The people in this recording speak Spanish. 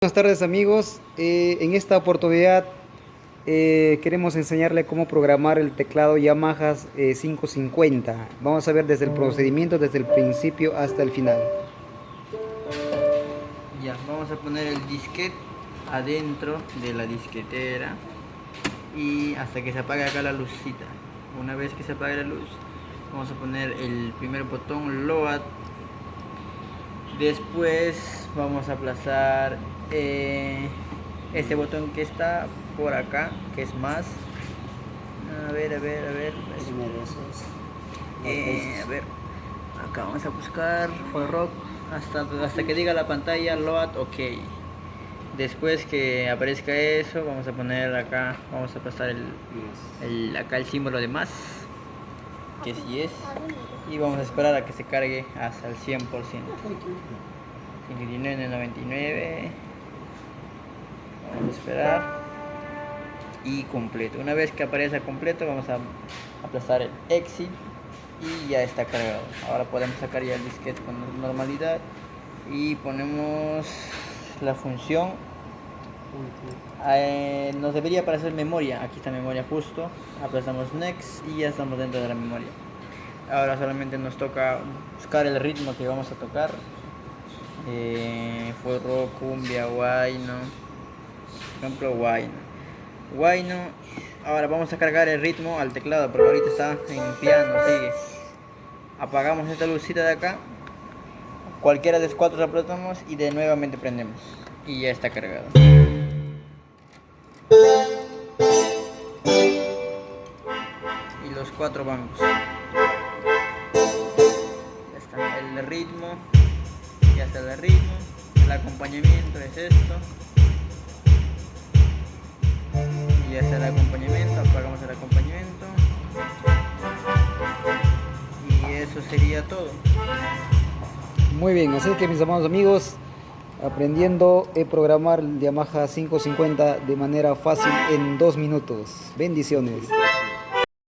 Buenas tardes amigos, en esta oportunidad queremos enseñarle cómo programar el teclado Yamaha 550. Vamos a ver desde el procedimiento, desde el principio hasta el final. Ya, vamos a poner el disquete adentro de la disquetera y hasta que se apague acá la lucita. Una vez que se apague la luz, vamos a poner el primer botón load. Después vamos a aplazar este botón que está por acá, que es más. A ver. A ver, acá vamos a buscar for rock hasta que diga la pantalla load ok. Después que aparezca eso, vamos a poner acá, vamos a pasar acá el símbolo de más, que sí es, y vamos a esperar a que se cargue hasta el 100%. 59.99. Vamos a esperar y completo. Una vez que aparezca completo, vamos a aplastar el exit y ya está cargado. Ahora podemos sacar ya el disquete con normalidad y ponemos la función. Nos debería aparecer memoria. Aquí está memoria justo. Aplastamos next y ya estamos dentro de la memoria. Ahora solamente nos toca buscar el ritmo que vamos a tocar. Forró, cumbia, guayno. Por ejemplo, guayno. Ahora vamos a cargar el ritmo al teclado porque ahorita está en piano, sigue. Apagamos esta lucita de acá. Cualquiera de los cuatro la apretamos y de nuevamente prendemos. Y ya está cargado. Y los cuatro bancos. Ya está el ritmo. Ya está el ritmo. El acompañamiento es esto. Y ya está el acompañamiento. Apagamos el acompañamiento. Y eso sería todo. Muy bien, así que mis amados amigos, aprendiendo a programar el Yamaha 550 de manera fácil en 2 minutos. Bendiciones.